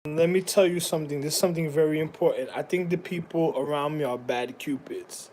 let me tell you something. This is something very important. I think the people around me are bad cupids,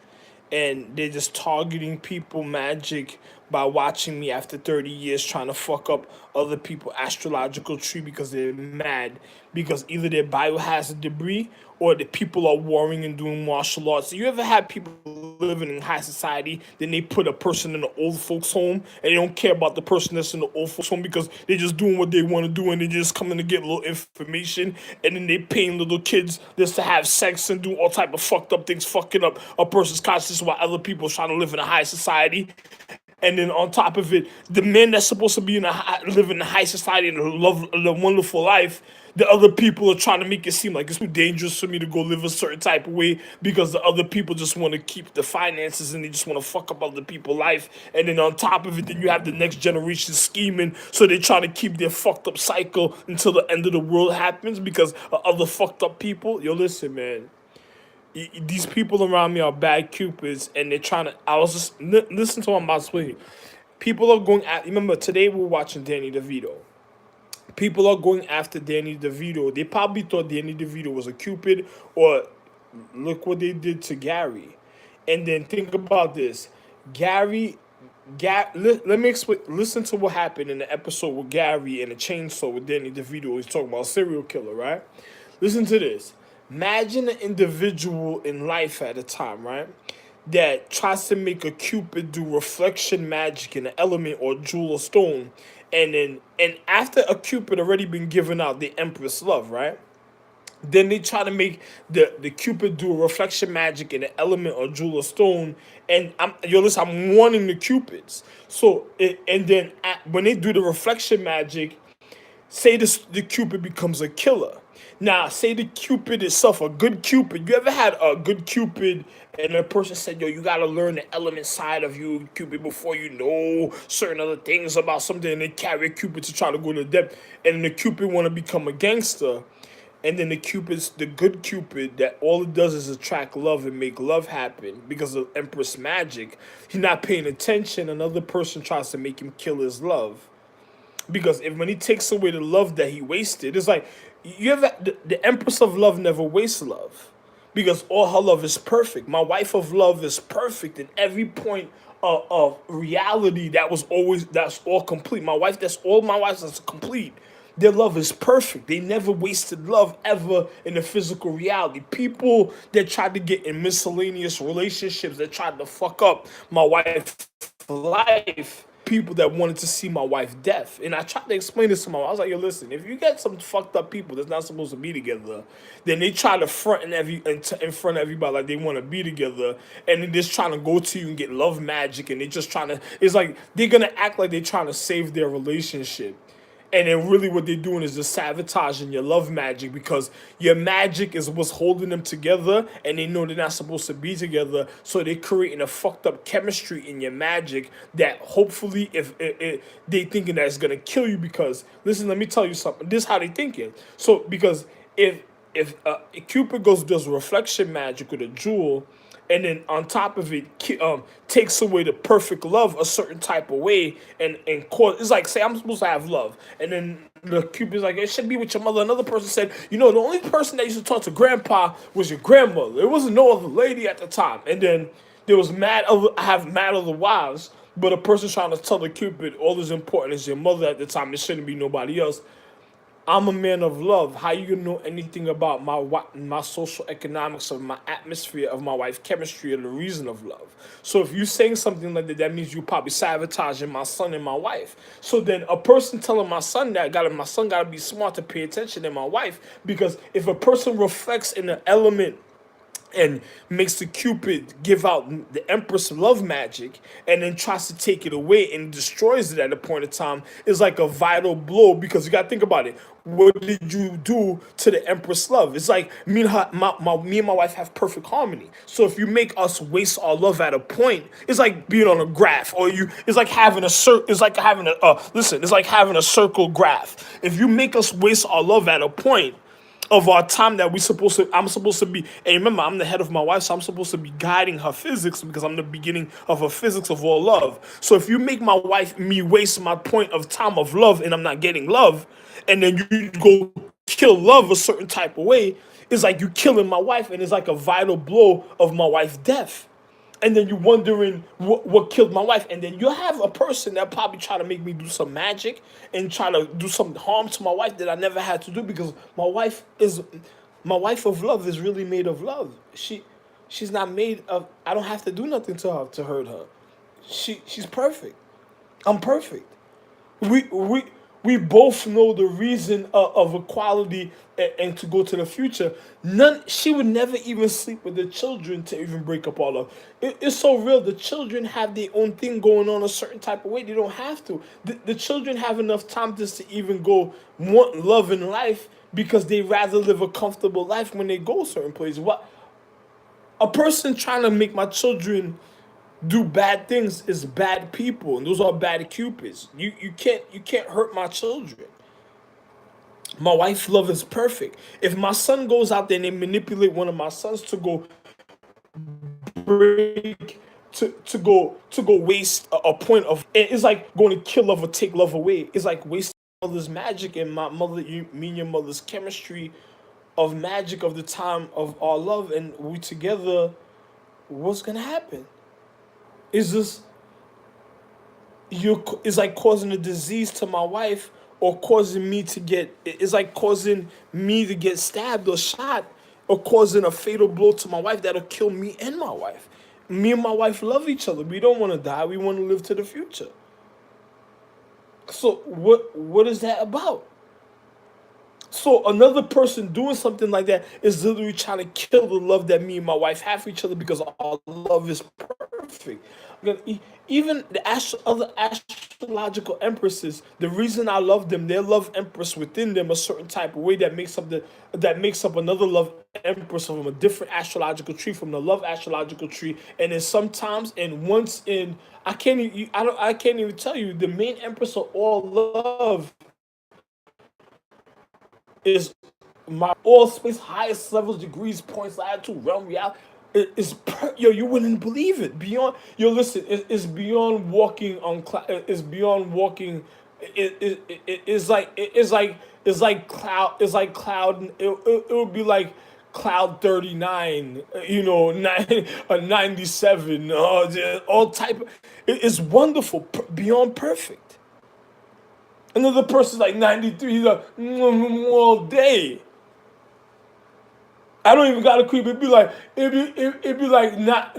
and they're just targeting people magic by watching me after 30 years trying to fuck up other people astrological tree because they're mad because either their biohazard debris or the people are warring and doing martial arts. You ever had people living in high society, then they put a person in an old folks home and they don't care about the person that's in the old folks home because they're just doing what they want to do and they just coming to get a little information, and then they paying little kids just to have sex and do all type of fucked up things, fucking up a person's consciousness while other people are trying to live in a high society. And then on top of it, the men that's supposed to be live in a high society and love a wonderful life, the other people are trying to make it seem like it's too dangerous for me to go live a certain type of way because the other people just want to keep the finances and they just want to fuck up other people's life. And then on top of it, then you have the next generation scheming, so they're trying to keep their fucked up cycle until the end of the world happens because of other fucked up people. Yo, listen, man, these people around me are bad cupids, and they're trying to. I was just listen to what I'm about to say. People are going at. Remember today we're watching Danny DeVito. People are going after Danny DeVito. They probably thought Danny DeVito was a cupid, or look what they did to Gary. And then think about this, Gary. Let me explain. Listen to what happened in the episode with Gary and the chainsaw with Danny DeVito. He's talking about a serial killer, right? Listen to this. Imagine an individual in life at a time, right? That tries to make a cupid do reflection magic in an element or jewel or stone, and after a cupid already been given out the empress love, right? Then they try to make the cupid do a reflection magic in an element or jewel or stone, and listen, I'm warning the cupids. So and then when they do the reflection magic, say the cupid becomes a killer. Now, say the cupid itself, a good cupid. You ever had a good cupid and a person said, yo, you gotta learn the element side of you, cupid, before you know certain other things about something, and they carry a cupid to try to go to depth, and the cupid wanna become a gangster, and then the good cupid that all it does is attract love and make love happen because of Empress magic. He's not paying attention, another person tries to make him kill his love. Because if when he takes away the love that he wasted, it's like you ever the Empress of Love never wastes love, because all her love is perfect. My wife of love is perfect in every point of reality. That's all complete. My wife that's complete. Their love is perfect. They never wasted love ever in the physical reality. People that tried to get in miscellaneous relationships that tried to fuck up my wife's life, people that wanted to see my wife death. And I tried to explain this to my wife. I was like, yo, listen, if you get some fucked up people that's not supposed to be together, then they try to front in front of everybody like they want to be together, and they're just trying to go to you and get love magic, and they just trying to, it's like they're gonna act like they're trying to save their relationship. And then really what they're doing is just sabotaging your love magic, because your magic is what's holding them together, and they know they're not supposed to be together. So they're creating a fucked up chemistry in your magic that hopefully if they thinking that it's going to kill you, because listen, let me tell you something. This is how they thinking. So because if Cupid does reflection magic with a jewel, and then on top of it takes away the perfect love a certain type of way, and cause, it's like, say I'm supposed to have love, and then the Cupid's like, it should be with your mother. Another person said, the only person that used to talk to grandpa was your grandmother. There wasn't no other lady at the time. And then there was I have mad other wives, but a person trying to tell the Cupid all is important is your mother at the time. There shouldn't be nobody else. I'm a man of love. How you gonna know anything about my social economics of my atmosphere of my wife's chemistry or the reason of love? So if you saying something like that, that means you probably sabotaging my son and my wife. So then a person telling my son gotta be smart to pay attention to my wife, because if a person reflects in the element and makes the Cupid give out the Empress love magic, and then tries to take it away and destroys it at a point in time, is like a vital blow, because you gotta think about it. What did you do to the Empress love? It's like me and me and my wife have perfect harmony. So if you make us waste our love at a point, it's like being on a graph, or it's like having a it's like having it's like having a circle graph. If you make us waste our love at a point of our time that I'm supposed to be, and remember, I'm the head of my wife, so I'm supposed to be guiding her physics, because I'm the beginning of her physics of all love. So if you make me waste my point of time of love, and I'm not getting love, and then you go kill love a certain type of way, it's like you killing my wife, and it's like a vital blow of my wife's death. And then you're wondering what killed my wife, and then you have a person that probably try to make me do some magic and try to do some harm to my wife that I never had to do, because my wife of love is really made of love. She's not made of. I don't have to do nothing to her to hurt her. She's perfect. I'm perfect. we we we both know the reason of equality, and to go to the future. None. She would never even sleep with the children to even break up all of. It's so real. The children have their own thing going on a certain type of way. They don't have to. The children have enough time just to even go want love in life, because they rather live a comfortable life when they go certain places. What a person trying to make my children do bad things is bad people, and those are bad cupids. You can't hurt my children. My wife's love is perfect. If my son goes out there and they manipulate one of my sons to go break to go waste a point of, it's like going to kill love or take love away. It's like wasting mother's magic and my mother, me and your mother's chemistry of magic of the time of our love, and we together. What's gonna happen? Is this you? It's like causing a disease to my wife, or causing me to get. It's like causing me to get stabbed or shot, or causing a fatal blow to my wife that'll kill me and my wife. Me and my wife love each other. We don't want to die. We want to live to the future. So what is that about? So another person doing something like that is literally trying to kill the love that me and my wife have for each other, because our love is perfect. Even the other astrological empresses, the reason I love them, their love empress within them a certain type of way that makes up another love empress from a different astrological tree, from the love astrological tree, and then sometimes and once in I can't even tell you the main empress of all love is my all space highest levels, degrees, points, latitude, realm, reality. Yo, you wouldn't believe it. Beyond yo, listen, it's beyond walking on it's beyond walking. It's like cloud. It's like cloud. It would be like cloud 39. 97. All type. It's wonderful, beyond perfect. Another person's like 93. He's like all day. I don't even gotta creep. It'd be like not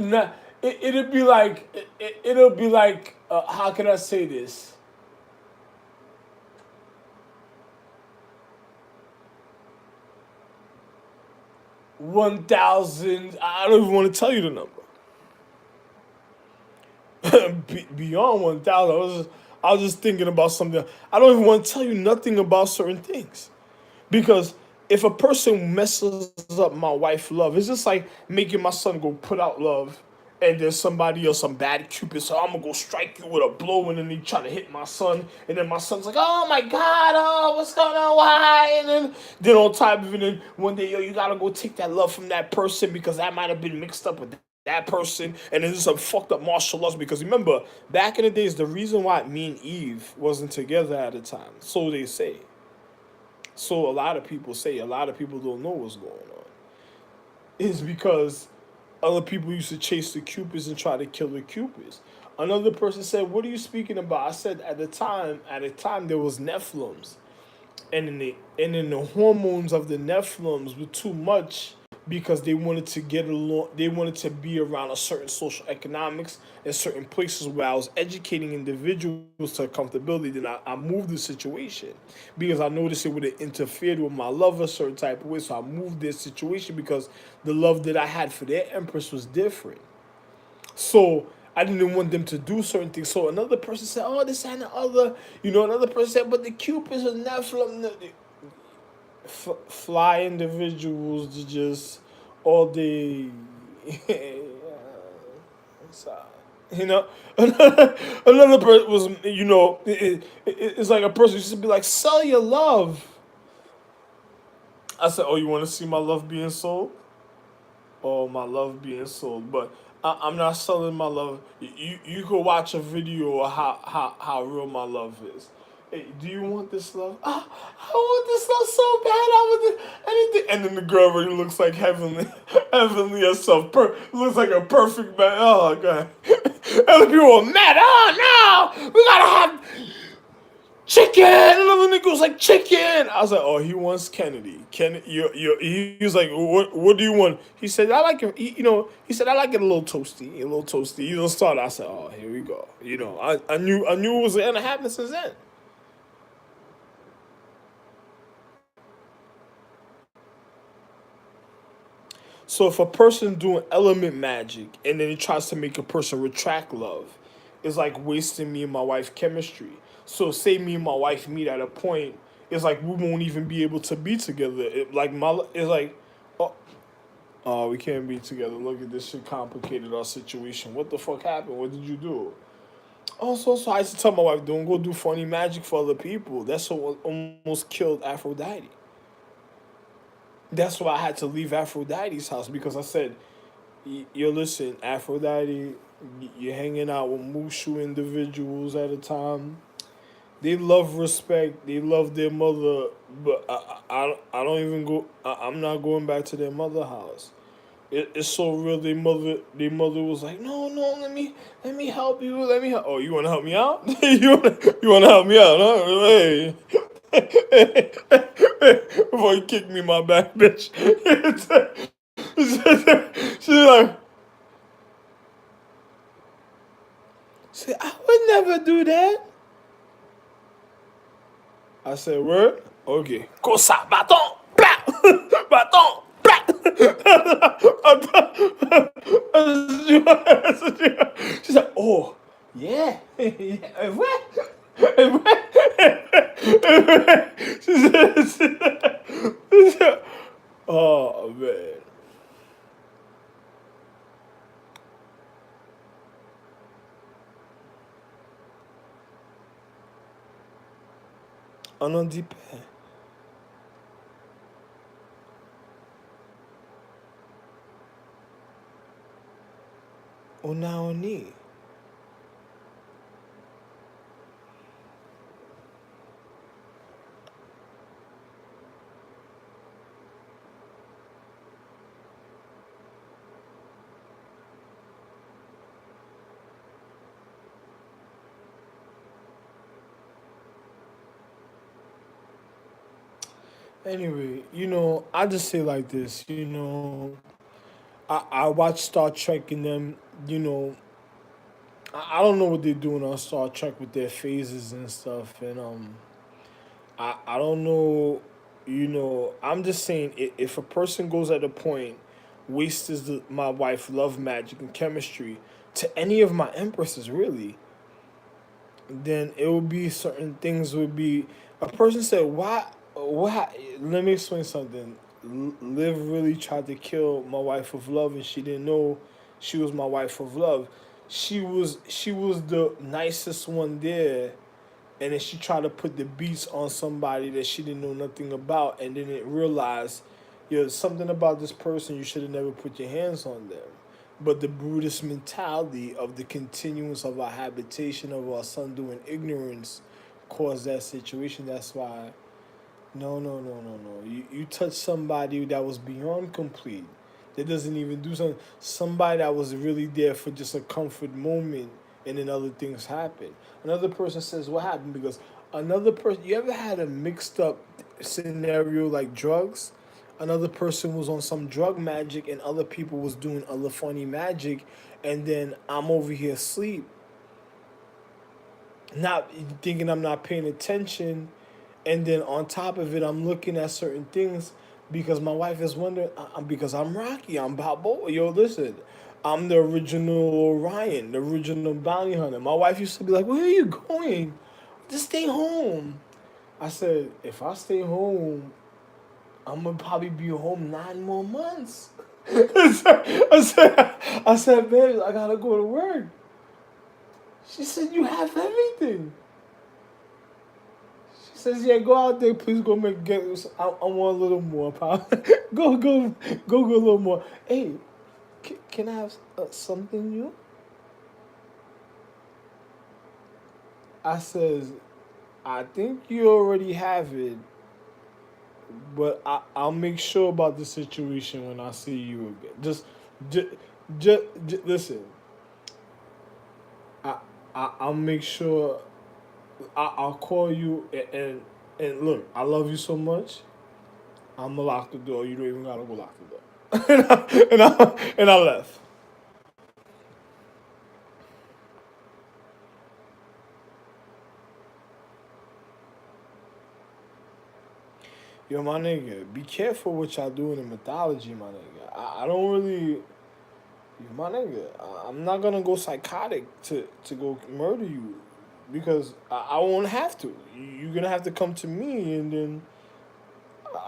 it'd be like it'll be like how can I say this? 1,000. I don't even want to tell you the number. Beyond 1,000. I was just thinking about something. I don't even want to tell you nothing about certain things. Because if a person messes up my wife love, it's just like making my son go put out love, and there's somebody else, some bad cupid, so I'm gonna go strike you with a blow, and then he try to hit my son, and then my son's like, oh my god, oh, what's going on, why? And then on top of it, then one day, yo, you gotta go take that love from that person, because that might have been mixed up with that person, and then there's some fucked up martial arts, because remember, back in the days, the reason why me and Eve wasn't together at the time, so they say. So a lot of people say, a lot of people don't know what's going on. Is because other people used to chase the cupids and try to kill the cupids. Another person said, "What are you speaking about?" I said, "At the time, there was Nephilims, and in the hormones of the Nephilims were too much, because they wanted to get along, they wanted to be around a certain social economics in certain places where I was educating individuals to comfortability. Then I moved the situation, because I noticed it would have interfered with my love a certain type of way. So I moved this situation, because the love that I had for their empress was different. So I didn't want them to do certain things. So another person said, "Oh, this and the other." Another person said, "But the Cupids are Nephilim." Fly individuals to just all day. So, you know, another person was, it's like a person used to be like, "Sell your love." I said, "Oh, you want to see my love being sold?" Oh, my love being sold, but I'm not selling my love. You could watch a video of how real my love is. Hey, do you want this love? Ah, I want this love so bad. I want anything. And then the girl really looks like heavenly, heavenly herself. Looks like a perfect man. Oh god. And the people are mad. Oh no, we gotta have chicken. And another nigga was like chicken. I was like, oh, he wants Kennedy. Kennedy, he was like, what do you want? He said, I like it. He said, I like it a little toasty, a little toasty. You know, start. I said, oh, here we go. I knew it was gonna happen since then. So if a person doing element magic and then he tries to make a person retract love, it's like wasting me and my wife chemistry. So say me and my wife meet at a point, it's like we won't even be able to be together. It's like, oh, oh, we can't be together. Look at this shit complicated our situation. What the fuck happened? What did you do? Also, I used to tell my wife, don't go do funny magic for other people. That's what almost killed Aphrodite. That's why I had to leave Aphrodite's house because I said, yo, listen, Aphrodite, you're hanging out with Mushu individuals at a time. They love respect. They love their mother, but I don't even go. I'm not going back to their mother house. It's so real. Their mother was like, no, no, let me help you. Let me help. Oh, you want to help me out? You want to help me out? Huh? Hey. Before you kick me in my back, bitch. She's like, I would never do that. I said, word? Okay. Kosa, baton, blah, baton, She said, oh, yeah. Yeah. What? She said, oh, man. On en dit pas. On a on est. Anyway, I just say like this, I watch Star Trek and them, I don't know what they're doing on Star Trek with their phases and stuff, and I don't know, I'm just saying if a person goes at a point, wastes my wife love magic and chemistry to any of my empresses really, then it would be certain things would be a person said why let me explain something. Liv really tried to kill my wife of love and she didn't know she was my wife of love. She was the nicest one there, and then she tried to put the beats on somebody that she didn't know nothing about, and then it realized, something about this person, you should have never put your hands on them. But the Brutus mentality of the continuance of our habitation of our son doing ignorance caused that situation. That's why, no, no, no, no, no. You touch somebody that was beyond complete, that doesn't even do something. Somebody that was really there for just a comfort moment, and then other things happen. Another person says, "What happened?" Because another person, you ever had a mixed up scenario like drugs? Another person was on some drug magic, and other people was doing other funny magic, and then I'm over here asleep, not thinking I'm not paying attention, and then on top of it, I'm looking at certain things because my wife is wondering. Because I'm Rocky, I'm Balboa. Yo, listen, I'm the original Orion, the original bounty hunter. My wife used to be like, "Where are you going? Just stay home." I said, "If I stay home, I'm gonna probably be home 9 more months." I said, "Babe, I gotta go to work." She said, "You have everything." She says, "Yeah, go out there, please go get. I want a little more, pal. Go, a little more. Hey, can I have something new?" I says, I think you already have it, but I'll make sure about the situation when I see you again. Just, just listen. I, I'll make sure. I'll call you and look. I love you so much. I'm gonna lock the door. You don't even gotta go lock the door. And I left. Yo, my nigga, be careful what y'all do in the mythology, my nigga. I don't really, my nigga. I'm not gonna go psychotic to go murder you, because I won't have to. You're gonna have to come to me, and then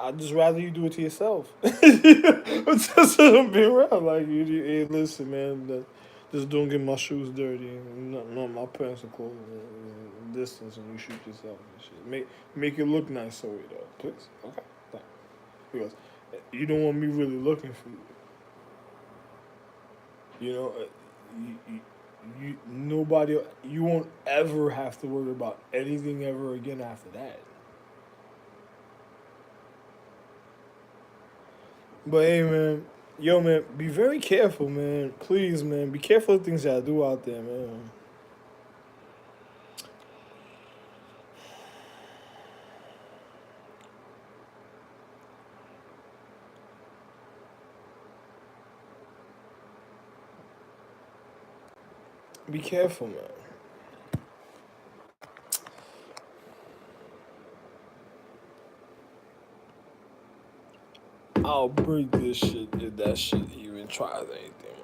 I'd just rather you do it to yourself. Just being real, like hey, listen, man, just don't get my shoes dirty, and not my pants are closed, distance, and you shoot yourself and shit. Make it look nice, so though, please, okay? Thanks. Because you don't want me really looking for you. You know, nobody, you won't ever have to worry about anything ever again after that. But hey, man, yo, man, be very careful, man. Please, man, be careful of things that I do out there, man. Be careful, man. I'll break this shit if that shit even tries anything,